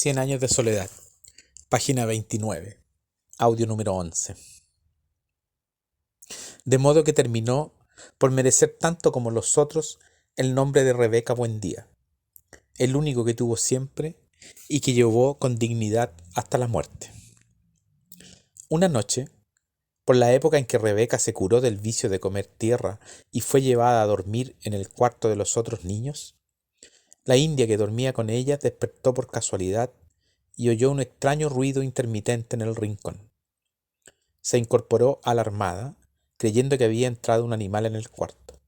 Cien años de soledad. Página 29. Audio número 11. De modo que terminó por merecer tanto como los otros el nombre de Rebeca Buendía, el único que tuvo siempre y que llevó con dignidad hasta la muerte. Una noche, por la época en que Rebeca se curó del vicio de comer tierra y fue llevada a dormir en el cuarto de los otros niños, la india que dormía con ella despertó por casualidad y oyó un extraño ruido intermitente en el rincón. Se incorporó alarmada, creyendo que había entrado un animal en el cuarto,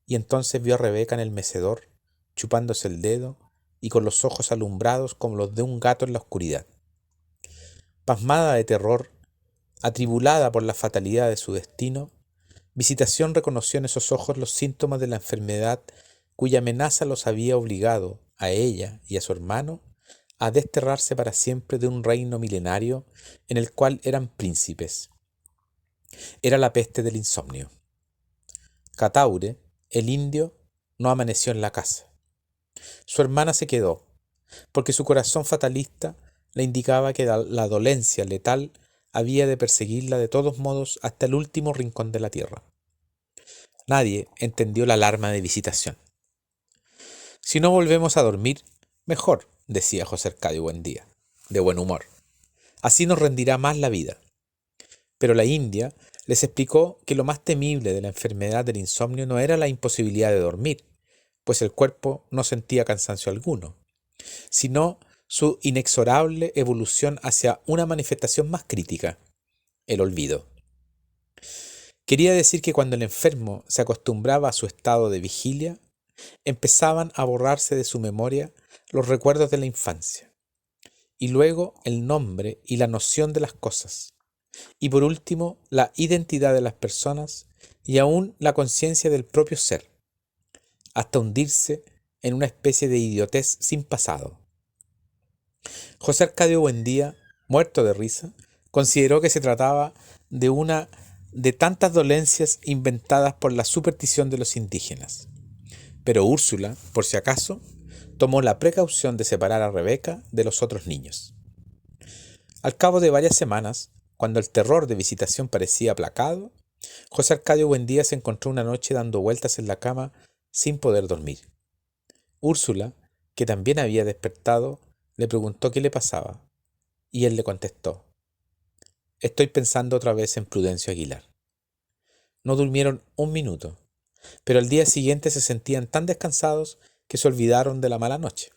y entonces vio a Rebeca en el mecedor, chupándose el dedo y con los ojos alumbrados como los de un gato en la oscuridad. Pasmada de terror, atribulada por la fatalidad de su destino, Visitación reconoció en esos ojos los síntomas de la enfermedad cuya amenaza los había obligado, a ella y a su hermano, a desterrarse para siempre de un reino milenario en el cual eran príncipes. Era la peste del insomnio. Kataure, el indio, no amaneció en la casa. Su hermana se quedó, porque su corazón fatalista le indicaba que la dolencia letal había de perseguirla de todos modos hasta el último rincón de la tierra. Nadie entendió la alarma de Visitación. Si no volvemos a dormir, mejor, decía José Arcadio Buendía, de buen humor. Así nos rendirá más la vida. Pero la india les explicó que lo más temible de la enfermedad del insomnio no era la imposibilidad de dormir, pues el cuerpo no sentía cansancio alguno, sino su inexorable evolución hacia una manifestación más crítica, el olvido. Quería decir que cuando el enfermo se acostumbraba a su estado de vigilia, empezaban a borrarse de su memoria los recuerdos de la infancia, y luego el nombre y la noción de las cosas, y por último la identidad de las personas y aún la conciencia del propio ser, hasta hundirse en una especie de idiotez sin pasado. José Arcadio Buendía, muerto de risa, consideró que se trataba de una de tantas dolencias inventadas por la superstición de los indígenas. Pero Úrsula, por si acaso, tomó la precaución de separar a Rebeca de los otros niños. Al cabo de varias semanas, cuando el terror de Visitación parecía aplacado, José Arcadio Buendía se encontró una noche dando vueltas en la cama sin poder dormir. Úrsula, que también había despertado, le preguntó qué le pasaba, y él le contestó: «Estoy pensando otra vez en Prudencio Aguilar». No durmieron un minuto, pero al día siguiente se sentían tan descansados que se olvidaron de la mala noche.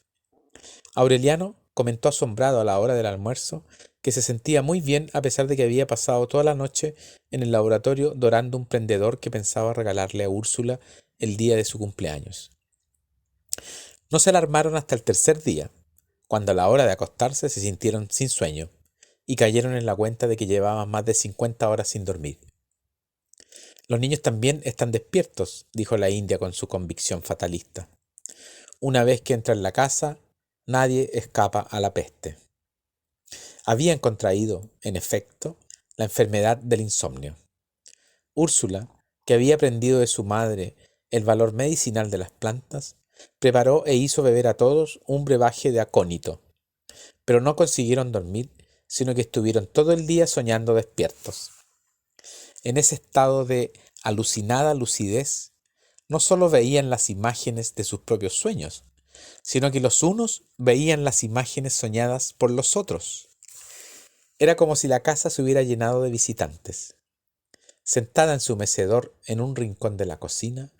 Aureliano comentó asombrado a la hora del almuerzo que se sentía muy bien a pesar de que había pasado toda la noche en el laboratorio dorando un prendedor que pensaba regalarle a Úrsula el día de su cumpleaños. No se alarmaron hasta el tercer día, cuando a la hora de acostarse se sintieron sin sueño y cayeron en la cuenta de que llevaban más de 50 horas sin dormir. «Los niños también están despiertos», dijo la india con su convicción fatalista. «Una vez que entra en la casa, nadie escapa a la peste». Habían contraído, en efecto, la enfermedad del insomnio. Úrsula, que había aprendido de su madre el valor medicinal de las plantas, preparó e hizo beber a todos un brebaje de acónito, pero no consiguieron dormir, sino que estuvieron todo el día soñando despiertos. En ese estado de alucinada lucidez, no sólo veían las imágenes de sus propios sueños, sino que los unos veían las imágenes soñadas por los otros. Era como si la casa se hubiera llenado de visitantes. Sentada en su mecedor en un rincón de la cocina,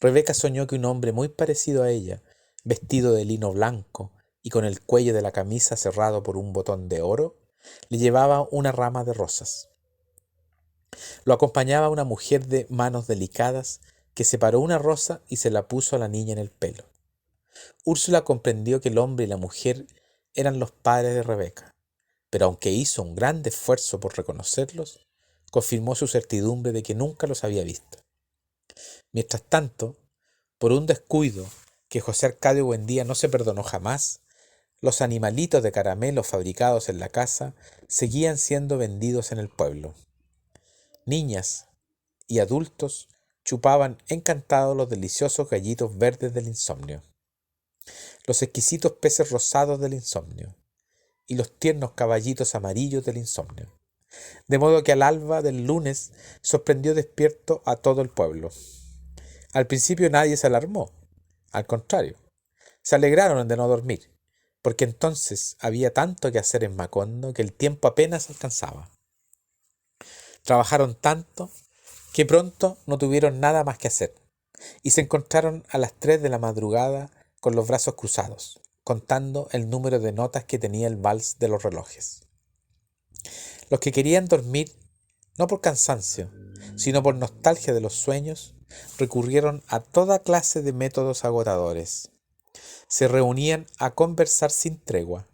Rebeca soñó que un hombre muy parecido a ella, vestido de lino blanco y con el cuello de la camisa cerrado por un botón de oro, le llevaba una rama de rosas. Lo acompañaba una mujer de manos delicadas que separó una rosa y se la puso a la niña en el pelo. Úrsula comprendió que el hombre y la mujer eran los padres de Rebeca, pero aunque hizo un gran esfuerzo por reconocerlos, confirmó su certidumbre de que nunca los había visto. Mientras tanto, por un descuido que José Arcadio Buendía no se perdonó jamás, los animalitos de caramelo fabricados en la casa seguían siendo vendidos en el pueblo. Niñas y adultos chupaban encantados los deliciosos gallitos verdes del insomnio, los exquisitos peces rosados del insomnio, y los tiernos caballitos amarillos del insomnio. De modo que al alba del lunes sorprendió despierto a todo el pueblo. Al principio nadie se alarmó, al contrario, se alegraron de no dormir, porque entonces había tanto que hacer en Macondo que el tiempo apenas alcanzaba. Trabajaron tanto que pronto no tuvieron nada más que hacer, y se encontraron a las 3 de la madrugada con los brazos cruzados, contando el número de notas que tenía el vals de los relojes. Los que querían dormir, no por cansancio, sino por nostalgia de los sueños, recurrieron a toda clase de métodos agotadores. Se reunían a conversar sin tregua,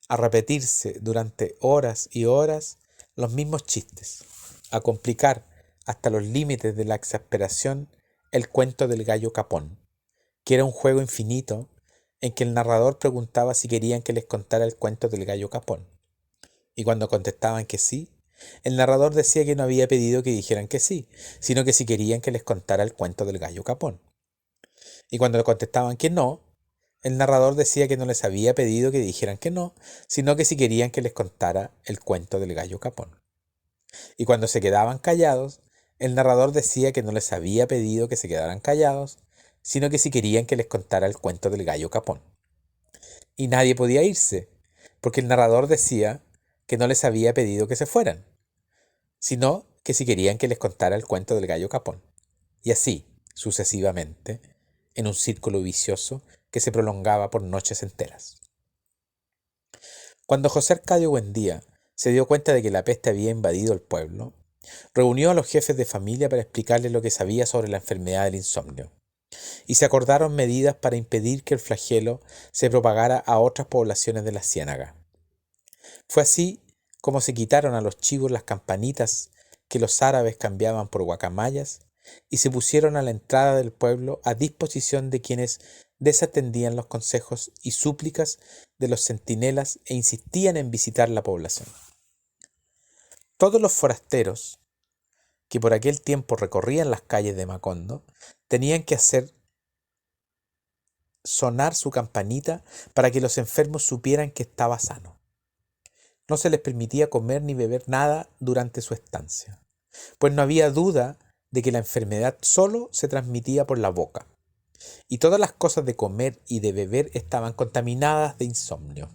a repetirse durante horas y horas los mismos chistes, a complicar hasta los límites de la exasperación el cuento del gallo capón, que era un juego infinito en que el narrador preguntaba si querían que les contara el cuento del gallo capón. Y cuando contestaban que sí, el narrador decía que no había pedido que dijeran que sí, sino que si querían que les contara el cuento del gallo capón. Y cuando contestaban que no, el narrador decía que no les había pedido que dijeran que no, sino que si querían que les contara el cuento del gallo capón. Y cuando se quedaban callados, el narrador decía que no les había pedido que se quedaran callados, sino que si querían que les contara el cuento del gallo capón. Y nadie podía irse, porque el narrador decía que no les había pedido que se fueran, sino que si querían que les contara el cuento del gallo capón. Y así, sucesivamente, en un círculo vicioso que se prolongaba por noches enteras. Cuando José Arcadio Buendía se dio cuenta de que la peste había invadido el pueblo, reunió a los jefes de familia para explicarles lo que sabía sobre la enfermedad del insomnio, y se acordaron medidas para impedir que el flagelo se propagara a otras poblaciones de la ciénaga. Fue así como se quitaron a los chivos las campanitas que los árabes cambiaban por guacamayas y se pusieron a la entrada del pueblo a disposición de quienes desatendían los consejos y súplicas de los centinelas e insistían en visitar la población. Todos los forasteros que por aquel tiempo recorrían las calles de Macondo tenían que hacer sonar su campanita para que los enfermos supieran que estaba sano. No se les permitía comer ni beber nada durante su estancia, pues no había duda de que la enfermedad solo se transmitía por la boca, y todas las cosas de comer y de beber estaban contaminadas de insomnio.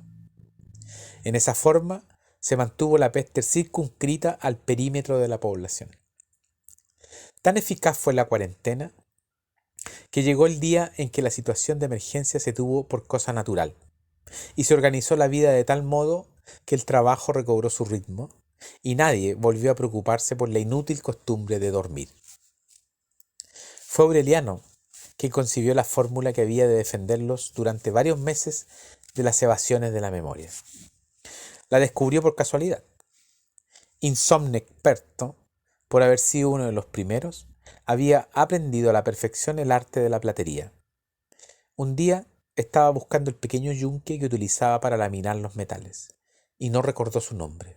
En esa forma se mantuvo la peste circunscrita al perímetro de la población. Tan eficaz fue la cuarentena que llegó el día en que la situación de emergencia se tuvo por cosa natural, y se organizó la vida de tal modo que el trabajo recobró su ritmo, y nadie volvió a preocuparse por la inútil costumbre de dormir. Fue Aureliano quien concibió la fórmula que había de defenderlos durante varios meses de las evasiones de la memoria. La descubrió por casualidad. Insomne experto, por haber sido uno de los primeros, había aprendido a la perfección el arte de la platería. Un día estaba buscando el pequeño yunque que utilizaba para laminar los metales, y no recordó su nombre.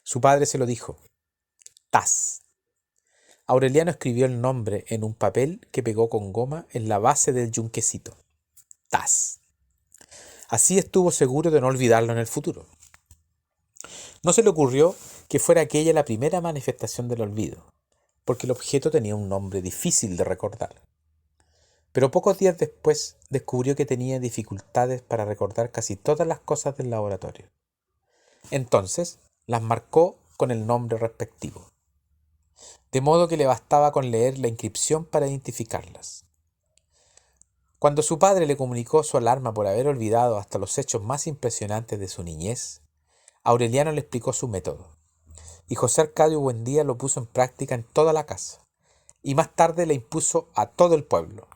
Su padre se lo dijo: Tas. Aureliano escribió el nombre en un papel que pegó con goma en la base del yunquecito. Tas. Así estuvo seguro de no olvidarlo en el futuro. No se le ocurrió que fuera aquella la primera manifestación del olvido, porque el objeto tenía un nombre difícil de recordar. Pero pocos días después descubrió que tenía dificultades para recordar casi todas las cosas del laboratorio. Entonces las marcó con el nombre respectivo, de modo que le bastaba con leer la inscripción para identificarlas. Cuando su padre le comunicó su alarma por haber olvidado hasta los hechos más impresionantes de su niñez, Aureliano le explicó su método, y José Arcadio Buendía lo puso en práctica en toda la casa, y más tarde le impuso a todo el pueblo.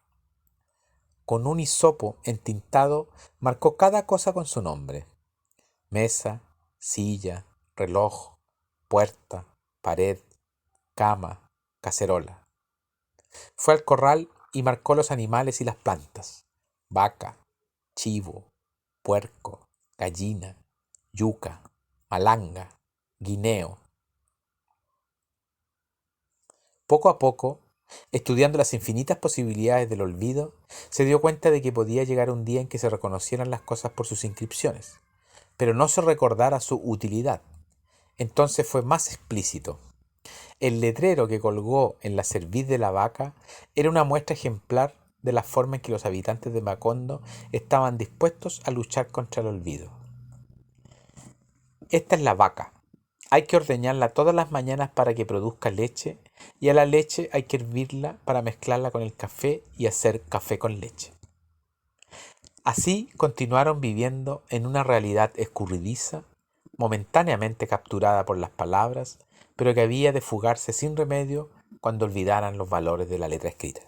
Con un hisopo entintado marcó cada cosa con su nombre: mesa, silla, reloj, puerta, pared, cama, cacerola. Fue al corral y marcó los animales y las plantas: vaca, chivo, puerco, gallina, yuca, malanga, guineo. Poco a poco, estudiando las infinitas posibilidades del olvido, se dio cuenta de que podía llegar un día en que se reconocieran las cosas por sus inscripciones, pero no se recordara su utilidad. Entonces fue más explícito. El letrero que colgó en la cerviz de la vaca era una muestra ejemplar de la forma en que los habitantes de Macondo estaban dispuestos a luchar contra el olvido. Esta es la vaca. Hay que ordeñarla todas las mañanas para que produzca leche, y a la leche hay que hervirla para mezclarla con el café y hacer café con leche. Así continuaron viviendo en una realidad escurridiza, momentáneamente capturada por las palabras, pero que había de fugarse sin remedio cuando olvidaran los valores de la letra escrita.